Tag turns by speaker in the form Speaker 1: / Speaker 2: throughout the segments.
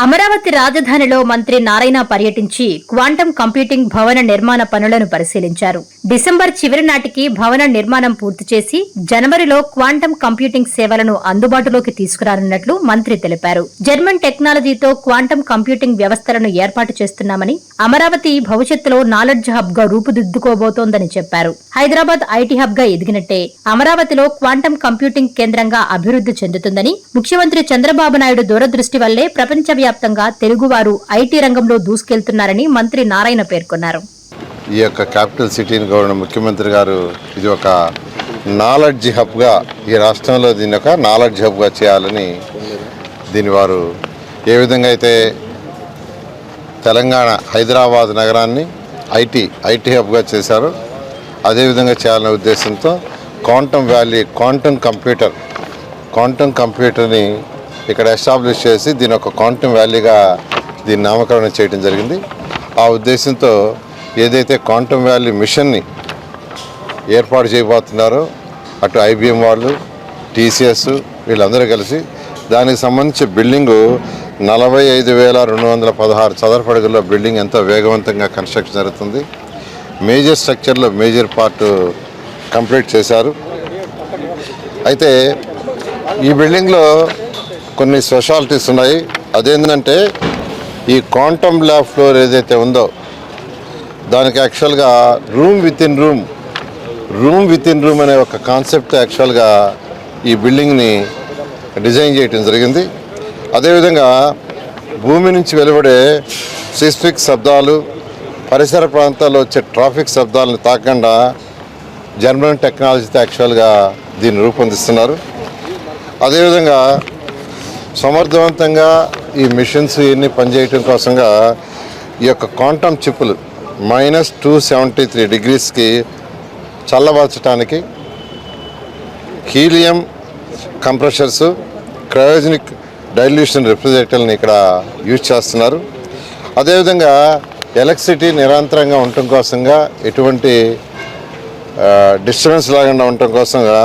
Speaker 1: అమరావతి రాజధానిలో మంత్రి నారాయణ పర్యటించి క్వాంటం కంప్యూటింగ్ భవన నిర్మాణ పనులను పరిశీలించారు. డిసెంబర్ చివరి నాటికి భవన నిర్మాణం పూర్తి చేసి జనవరిలో క్వాంటం కంప్యూటింగ్ సేవలను అందుబాటులోకి తీసుకురానున్నట్లు మంత్రి తెలిపారు. జర్మన్ టెక్నాలజీతో క్వాంటం కంప్యూటింగ్ వ్యవస్థలను ఏర్పాటు చేస్తున్నామని, అమరావతి భవిష్యత్తులో నాలెడ్జ్ హబ్ గా రూపుదిద్దుకోబోతోందని చెప్పారు. హైదరాబాద్ ఐటీ హబ్ గా ఎదిగినట్టే అమరావతిలో క్వాంటం కంప్యూటింగ్ కేంద్రంగా అభివృద్ధి చెందుతుందని, ముఖ్యమంత్రి చంద్రబాబు నాయుడు దూరదృష్టి వల్లే ప్రపంచవ్యాప్తంగా తెలుగువారు ఐటీ రంగంలో దూసుకెళ్తున్నారని మంత్రి నారాయణ పేర్కొన్నారు.
Speaker 2: ఈ యొక్క క్యాపిటల్ సిటీని గవర్నర్ ముఖ్యమంత్రి గారు ఇది ఒక నాలెడ్జ్ హబ్గా, ఈ రాష్ట్రంలో దీన్ని ఒక నాలెడ్జ్ హబ్గా చేయాలని దీని వారు ఏ విధంగా అయితే తెలంగాణ హైదరాబాద్ నగరాన్ని ఐటీ హబ్గా చేశారో అదేవిధంగా చేయాలనే ఉద్దేశంతో క్వాంటమ్ వ్యాలీ క్వాంటమ్ కంప్యూటర్ని ఇక్కడ ఎస్టాబ్లిష్ చేసి దీని ఒక క్వాంటమ్ వ్యాలీగా దీన్ని నామకరణం చేయడం జరిగింది. ఆ ఉద్దేశంతో ఏదైతే క్వాంటమ్ వ్యాలీ మిషన్ని ఏర్పాటు చేయబోతున్నారో అటు ఐబిఎం వాళ్ళు, టీసీఎస్ వీళ్ళందరూ కలిసి దానికి సంబంధించి బిల్డింగు 45,216 చదరపు అడుగుల్లో బిల్డింగ్ ఎంతో వేగవంతంగా కన్స్ట్రక్షన్ జరుగుతుంది. మేజర్ స్ట్రక్చర్లో మేజర్ పార్ట్ కంప్లీట్ చేశారు. అయితే ఈ బిల్డింగ్లో కొన్ని స్పెషాలిటీస్ ఉన్నాయి. అదేంటంటే ఈ క్వాంటమ్ ల్యాబ్ ఫ్లోర్ ఏదైతే ఉందో దానికి యాక్చువల్గా రూమ్ విత్ ఇన్ రూమ్ అనే ఒక కాన్సెప్ట్ యాక్చువల్గా ఈ బిల్డింగ్ని డిజైన్ చేయడం జరిగింది. అదేవిధంగా భూమి నుంచి వెలువడే సిస్మిక్ శబ్దాలు, పరిసర ప్రాంతాల్లో వచ్చే ట్రాఫిక్ శబ్దాలను తాకకుండా జర్మన్ టెక్నాలజీతో యాక్చువల్గా దీన్ని రూపొందిస్తున్నారు. అదేవిధంగా సమర్థవంతంగా ఈ మిషన్స్ ఇవన్నీ పనిచేయటం కోసంగా ఈ యొక్క క్వాంటమ్ చిప్పులు -273 డిగ్రీస్కి చల్లబరచడానికి హీలియం కంప్రెషర్స్, క్రయోజనిక్ డైల్యూషన్ రిఫ్రిజిరేటర్ని ఇక్కడ యూజ్ చేస్తున్నారు. అదేవిధంగా ఎలక్ట్రిసిటీ నిరంతరంగా ఉండటం కోసంగా ఎటువంటి డిస్టర్బెన్స్ లేకుండా ఉండటం కోసంగా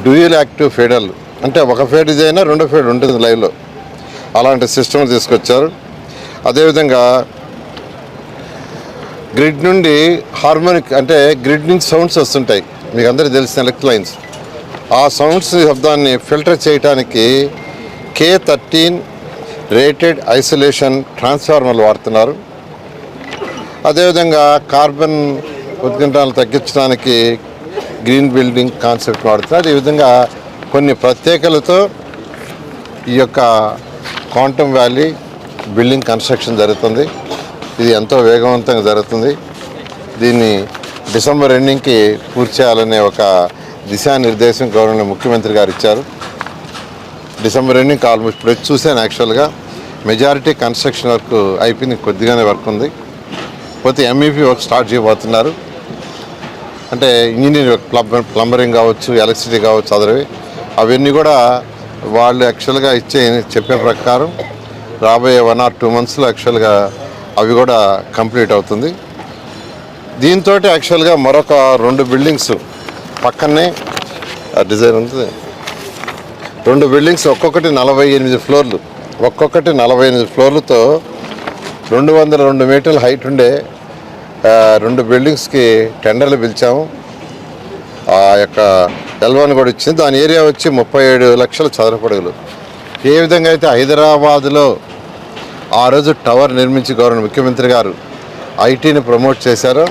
Speaker 2: డ్యూయల్ యాక్టివ్ ఫీడర్లు, అంటే ఒక ఫీడ్ అయినా రెండో ఫీడ్ ఉంటుంది లైవ్లో, అలాంటి సిస్టమ్ తీసుకొచ్చారు. అదేవిధంగా గ్రిడ్ నుండి హార్మోనిక్, అంటే గ్రిడ్ నుంచి సౌండ్స్ వస్తుంటాయి, మీకు అందరికీ తెలిసిన ఎలక్ట్రిక్ లైన్స్, ఆ సౌండ్స్ శబ్దాన్ని ఫిల్టర్ చేయడానికి K13 రేటెడ్ ఐసోలేషన్ ట్రాన్స్ఫార్మర్లు వాడుతున్నారు. అదేవిధంగా కార్బన్ ఉద్గారాలు తగ్గించడానికి గ్రీన్ బిల్డింగ్ కాన్సెప్ట్ వాడుతున్నారు. ఈ విధంగా కొన్ని ప్రత్యేకలతో ఈ యొక్క క్వాంటమ్ వ్యాలీ బిల్డింగ్ కన్స్ట్రక్షన్ జరుగుతుంది. ఇది ఎంతో వేగవంతంగా జరుగుతుంది. దీన్ని డిసెంబర్ ఎండింగ్కి పూర్తి చేయాలనే ఒక దిశానిర్దేశం గవర్నర్ ముఖ్యమంత్రి గారు ఇచ్చారు. డిసెంబర్ ఎండింగ్కి ఆల్మోస్ట్ ఇప్పుడు చూశాను, యాక్చువల్గా మెజారిటీ కన్స్ట్రక్షన్ వర్క్ అయిపోయింది, కొద్దిగానే వర్క్ ఉంది. పోతే ఎంఈపీ వర్క్ స్టార్ట్ చేయబోతున్నారు. అంటే ఇంజనీరింగ్ ప్లంబరింగ్ కావచ్చు, ఎలక్ట్రిసిటీ కావచ్చు, అదరవి అవన్నీ కూడా వాళ్ళు యాక్చువల్గా చెప్పే ప్రకారం రాబోయే 1 or 2 monthsలో యాక్చువల్గా అవి కూడా కంప్లీట్ అవుతుంది. దీంతో యాక్చువల్గా మరొక 2 బిల్డింగ్స్ పక్కనే డిజైన్ ఉంటుంది. 2 బిల్డింగ్స్ ఒక్కొక్కటి 48 ఫ్లోర్లు, ఒక్కొక్కటి 48 ఫ్లోర్లతో 202 మీటర్ల హైట్ ఉండే 2 బిల్డింగ్స్కి టెండర్లు పిలిచాము. ఆ యొక్క ఎల్వాన్ కూడా ఇచ్చింది. దాని ఏరియా వచ్చి 37 లక్షల చదరపు అడుగులు. ఏ విధంగా అయితే హైదరాబాద్లో ఆ రోజు టవర్ నిర్మించి గవర్నర్ ముఖ్యమంత్రి గారు ఐటీని ప్రమోట్ చేశారో,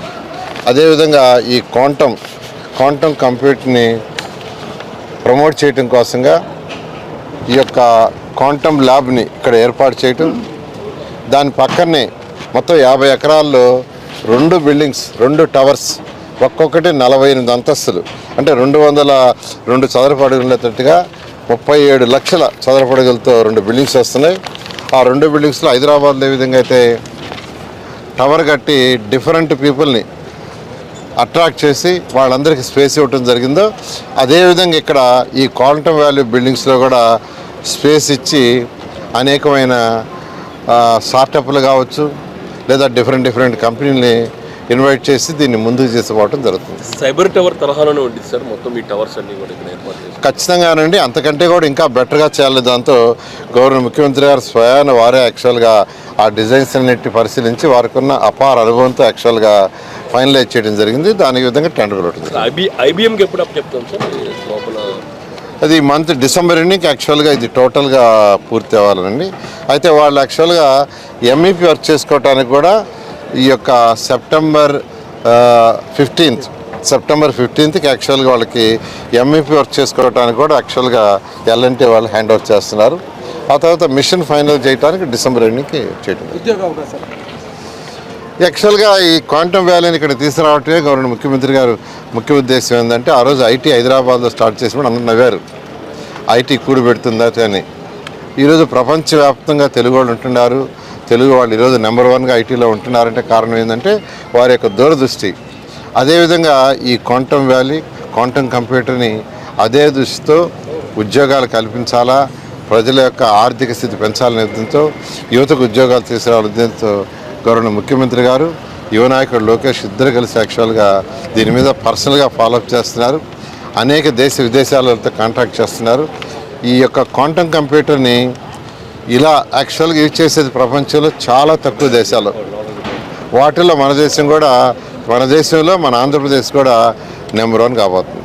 Speaker 2: అదేవిధంగా ఈ క్వాంటమ్ కంప్యూటర్ని ప్రమోట్ చేయటం కోసంగా ఈ యొక్క క్వాంటమ్ ల్యాబ్ని ఇక్కడ ఏర్పాటు చేయటం, దాని పక్కనే మొత్తం 50 ఎకరాల్లో 2 బిల్డింగ్స్, 2 టవర్స్, ఒక్కొక్కటి 48 అంతస్తులు, అంటే 202 చదరపు అడుగులతట్టుగా 37 లక్షల చదరపు అడుగులతో 2 బిల్డింగ్స్ వస్తున్నాయి. ఆ 2 బిల్డింగ్స్లో హైదరాబాద్లో ఏ విధంగా అయితే టవర్ కట్టి డిఫరెంట్ పీపుల్ని అట్రాక్ట్ చేసి వాళ్ళందరికీ స్పేస్ ఇవ్వటం జరిగిందో, అదేవిధంగా ఇక్కడ ఈ క్వాంటమ్ వ్యాలీ బిల్డింగ్స్లో కూడా స్పేస్ ఇచ్చి అనేకమైన స్టార్టప్లు కావచ్చు, లేదా డిఫరెంట్ కంపెనీలని ఇన్వైట్ చేసి దీన్ని ముందుకు తీసుకుపోవడం జరుగుతుంది.
Speaker 3: సైబర్ టవర్ తరహాలోనే ఉంటుంది సార్ మొత్తం ఈ టవర్స్ అన్ని కూడా ఇక్కడ ఏర్పాటు చేస్తారు.
Speaker 2: ఖచ్చితంగానండి, అంతకంటే కూడా ఇంకా బెటర్గా చేయాలి. దాంతో గవర్నర్ ముఖ్యమంత్రి గారు స్వయాన వారే యాక్చువల్గా ఆ డిజైన్స్ అన్నిటి పరిశీలించి వారికి ఉన్న అపార అనుభవంతో యాక్చువల్గా ఫైనలైజ్ చేయడం జరిగింది. దాని విధంగా టెండర్ కొట్టింది.
Speaker 3: ఐబీఎంకి ఎప్పుడు అప్ చెప్తాం సార్ లోపల?
Speaker 2: అది మంత్ డిసెంబర్ ఎండింగ్కి యాక్చువల్గా ఇది టోటల్గా పూర్తి అవ్వాలండి. అయితే వాళ్ళు యాక్చువల్గా ఎంఈపీ వర్క్ చేసుకోవడానికి కూడా ఈ యొక్క సెప్టెంబర్ 15th యాక్చువల్గా వాళ్ళకి ఎంఈపీ వర్క్ చేసుకోవడానికి కూడా యాక్చువల్గా ఎల్ఎన్టీ వాళ్ళు హ్యాండ్ ఓవర్ చేస్తున్నారు. ఆ తర్వాత మిషన్ ఫైనల్ చేయడానికి డిసెంబర్ ఎండింగ్కి చేయడం. యాక్చువల్గా ఈ క్వాంటమ్ వ్యాలీని ఇక్కడ తీసుకురావటమే గవర్నర్ ముఖ్యమంత్రి గారు ముఖ్య ఉద్దేశం ఏంటంటే, ఆ రోజు ఐటీ హైదరాబాద్లో స్టార్ట్ చేసినప్పుడు అందరూ నవ్వారు, ఐటీ కూడిపెడుతుందా అని. ఈరోజు ప్రపంచవ్యాప్తంగా తెలుగు వాళ్ళు ఉంటున్నారు. తెలుగు వాళ్ళు ఈరోజు నెంబర్ 1గా ఐటీలో ఉంటున్నారంటే కారణం ఏంటంటే వారి యొక్క దూరదృష్టి. అదేవిధంగా ఈ క్వాంటమ్ వ్యాలీ, క్వాంటమ్ కంప్యూటర్ని అదే దృష్టితో ఉద్యోగాలు కల్పించాలా, ప్రజల యొక్క ఆర్థిక స్థితి పెంచాలనే ఉద్దేశంతో, యువతకు ఉద్యోగాలు తీసుకురావాలనే ఉద్దేశంతో గవర్నర్ ముఖ్యమంత్రి గారు, యువ నాయకుడు లోకేష్ ఇద్దరు కలిసి యాక్చువల్గా దీని మీద పర్సనల్గా ఫాలోఅప్ చేస్తున్నారు. అనేక దేశ విదేశాలతో కాంటాక్ట్ చేస్తున్నారు. ఈ యొక్క క్వాంటమ్ కంప్యూటర్ని ఇలా యాక్చువల్గా యూజ్ చేసేది ప్రపంచంలో చాలా తక్కువ దేశాలు. వాటిల్లో మన దేశంలో మన ఆంధ్రప్రదేశ్ కూడా నెంబర్ 1 కాబోతుంది.